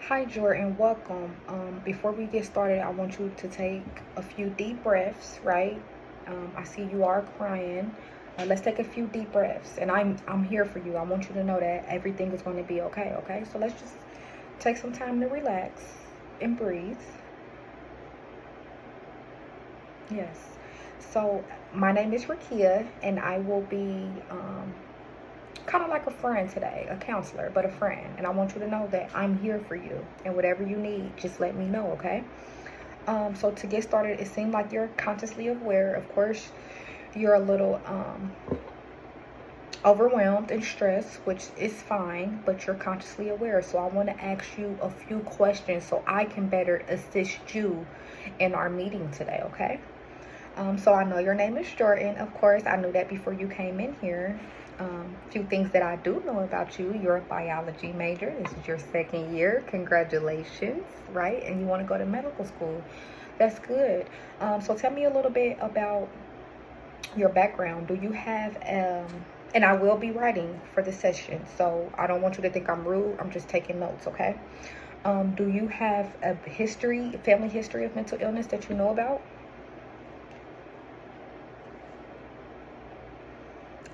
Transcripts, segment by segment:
Hi, Jordan. Welcome. Before we get started, I want you to take a few deep breaths, right? I see you are crying. Let's take a few deep breaths, and I'm here for you. I want you to know that everything is going to be okay. Okay, so let's just take some time to relax and breathe. Yes. So my name is Rakia, and I will be kind of like a friend today, a counselor, but a friend. And I want you to know that I'm here for you, and whatever you need, just let me know, okay? So to get started, it seemed like you're consciously aware. Of course, you're a little overwhelmed and stressed, which is fine, but you're consciously aware. So I want to ask you a few questions so I can better assist you in our meeting today, okay? So I know your name is Jordan. Of course, I knew that before you came in here. A few things that I do know about you. You're a biology major. This is your second year. Congratulations, right? And you want to go to medical school. That's good. So tell me a little bit about your background. Do you have, and I will be writing for the session, so I don't want you to think I'm rude. I'm just taking notes, okay? Do you have a family history of mental illness that you know about?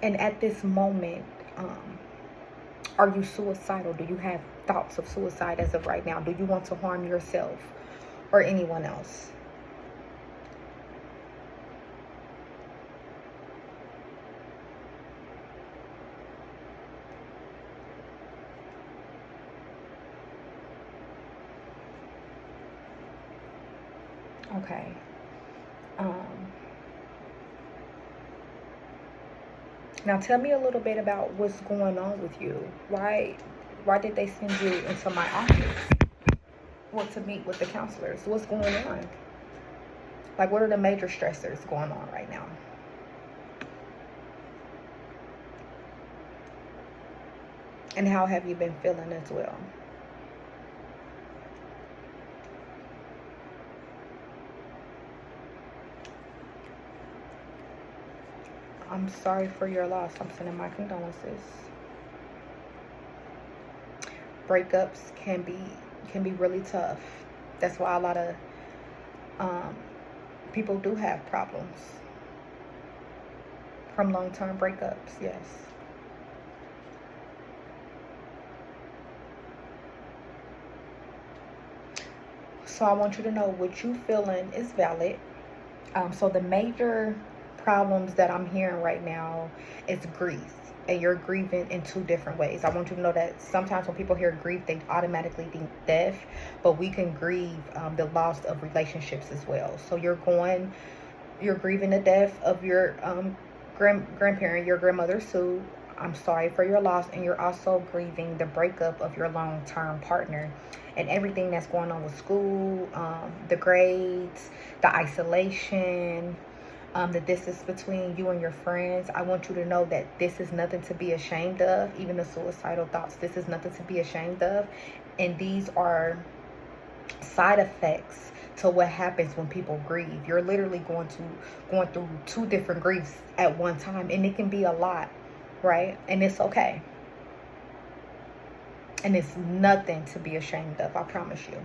And at this moment, are you suicidal? Do you have thoughts of suicide as of right now? Do you want to harm yourself or anyone else? Okay. Um, Now tell me a little bit about what's going on with you. Why did they send you into my office? Well, to meet with the counselors. What's going on? Like, what are the major stressors going on right now? And how have you been feeling as well? I'm sorry for your loss. I'm sending my condolences. Breakups can be really tough. That's why a lot of people do have problems from long-term breakups. Yes. So I want you to know what you feeling is valid. So the major problems that I'm hearing right now is grief. And you're grieving in two different ways. I want you to know that sometimes when people hear grief, they automatically think death, but we can grieve the loss of relationships as well. So you're grieving the death of your grandparent, your grandmother Sue. I'm sorry for your loss, and you're also grieving the breakup of your long-term partner and everything that's going on with school, the grades, the isolation, the distance between you and your friends. I want you to know that this is nothing to be ashamed of. Even the suicidal thoughts, this is nothing to be ashamed of. And these are side effects to what happens when people grieve. You're literally going through two different griefs at one time, and it can be a lot, right? And it's okay. And it's nothing to be ashamed of, I promise you.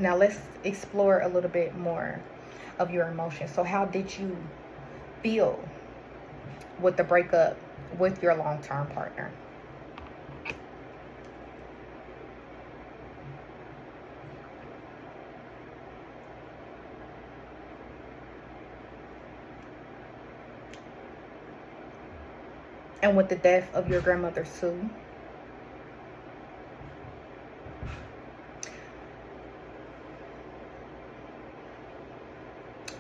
Now let's explore a little bit more of your emotions. So how did you feel with the breakup with your long-term partner? And with the death of your grandmother Sue?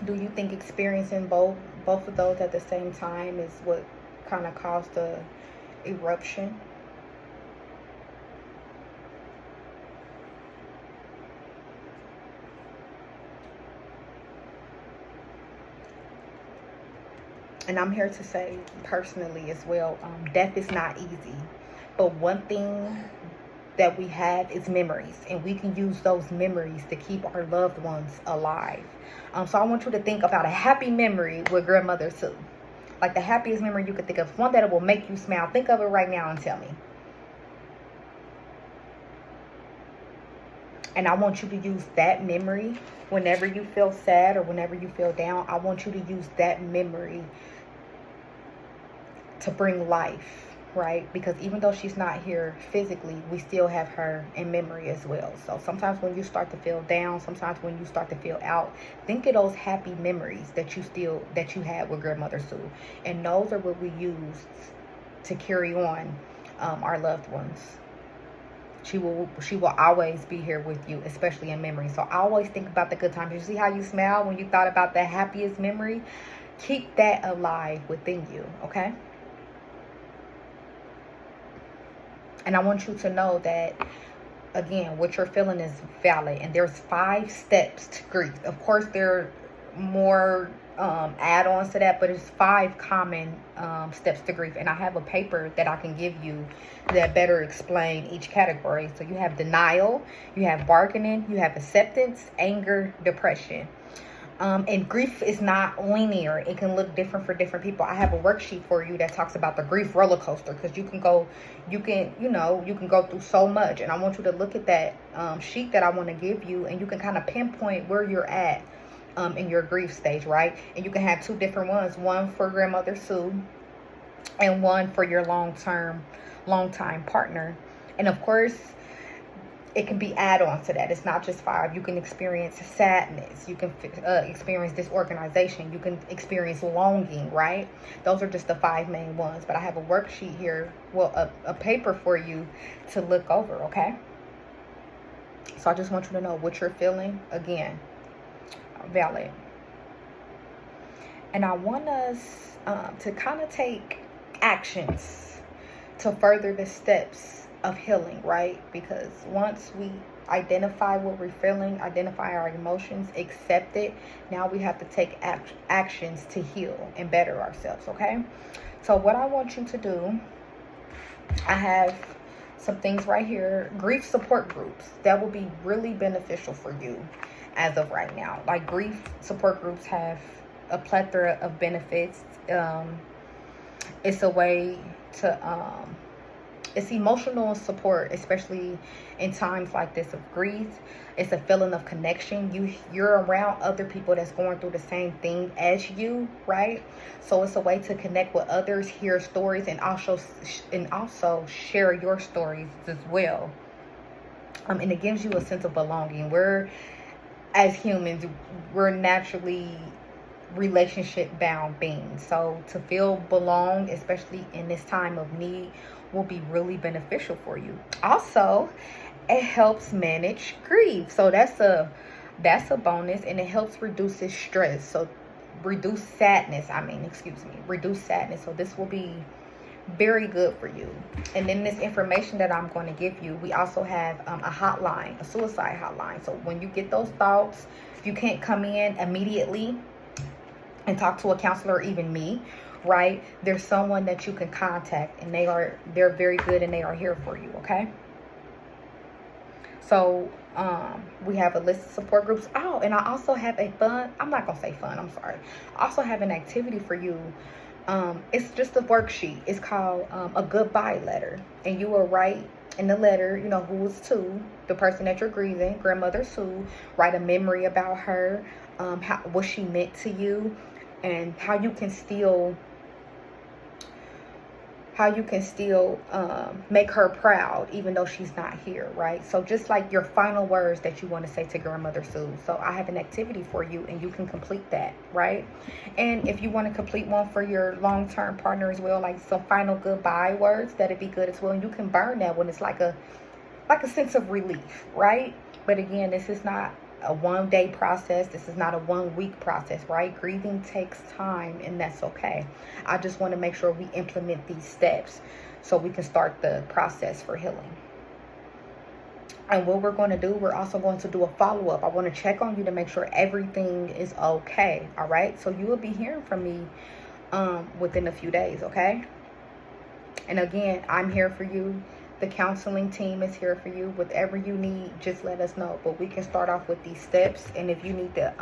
Do you think experiencing both of those at the same time is what kind of caused the eruption? And I'm here to say personally as well, death is not easy. But one thing that we have is memories, and we can use those memories to keep our loved ones alive. So I want you to think about a happy memory with grandmother Sue. Like the happiest memory you could think of, one that will make you smile. Think of it right now and tell me. And I want you to use that memory whenever you feel sad or whenever you feel down. I want you to use that memory to bring life, right? Because even though she's not here physically, we still have her in memory as well. So sometimes when you start to feel down, sometimes when you start to feel out, think of those happy memories that you had with Grandmother Sue. And those are what we use to carry on our loved ones. She will always be here with you, especially in memory. So always think about the good times. You see how you smile when you thought about the happiest memory? Keep that alive within you, okay? And I want you to know that, again, what you're feeling is valid. And there's 5 steps to grief. Of course, there are more add-ons to that, but it's 5 common steps to grief. And I have a paper that I can give you that better explain each category. So you have denial, you have bargaining, you have acceptance, anger, depression. And grief is not linear. It can look different for different people. I have a worksheet for you that talks about the grief roller coaster, because you can go through so much. And I want you to look at that sheet that I want to give you, and you can kind of pinpoint where you're at in your grief stage, right? And you can have 2 different ones, one for Grandmother Sue and one for your long-time partner. And of course, it can be add-ons to that. It's not just 5. You can experience sadness. You can experience disorganization. You can experience longing, right? Those are just the 5 main ones. But I have a worksheet here, well, a paper for you to look over, okay? So I just want you to know what you're feeling. Again, valid. And I want us to kind of take actions to further the steps of healing, right? Because once we identify what we're feeling, identify our emotions, accept it, now we have to take actions to heal and better ourselves, okay? So what I want you to do, I have some things right here. Grief support groups, that will be really beneficial for you as of right now. Like, grief support groups have a plethora of benefits. It's a way to it's emotional support, especially in times like this of grief. It's a feeling of connection. You're around other people that's going through the same thing as you, right? So it's a way to connect with others, hear stories, and also share your stories as well. And it gives you a sense of belonging. As humans, we're naturally relationship bound beings. So to feel belong, especially in this time of need, will be really beneficial for you. Also, it helps manage grief. So that's a bonus, and it helps reduce stress. So reduce sadness. Reduce sadness. So this will be very good for you. And then this information that I'm going to give you, we also have a hotline, a suicide hotline. So when you get those thoughts, if you can't come in immediately and talk to a counselor or even me, right, there's someone that you can contact, and they're very good, and they are here for you, okay? So we have a list of support groups. Oh, and I also have I'm not gonna say fun, I'm sorry. I also have an activity for you. It's just a worksheet. It's called a goodbye letter, and you will write in the letter, who it's to, the person that you're grieving, Grandmother Sue. Write a memory about her, what she meant to you, and how you can still make her proud even though she's not here, right? So just like your final words that you want to say to Grandmother Sue. So I have an activity for you, and you can complete that, right? And if you want to complete one for your long-term partner as well, like some final goodbye words, that'd be good as well. And you can burn that when it's like a sense of relief, right? But again, this is not a one-day process. This is not a one-week process, right? Grieving takes time, and that's okay. I just want to make sure we implement these steps so we can start the process for healing. And what we're going to do, we're also going to do a follow-up. I want to check on you to make sure everything is okay, all right? So you will be hearing from me within a few days, okay? And again, I'm here for you. The counseling team is here for you. Whatever you need, just let us know. But we can start off with these steps. And if you need to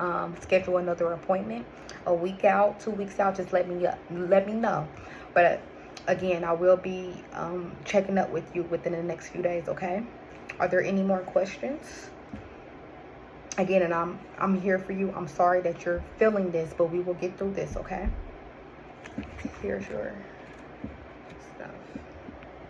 schedule another appointment a week out, 2 weeks out, just let me know. But again, I will be checking up with you within the next few days, okay? Are there any more questions? Again, and I'm here for you. I'm sorry that you're feeling this, but we will get through this, okay? Here's your stuff.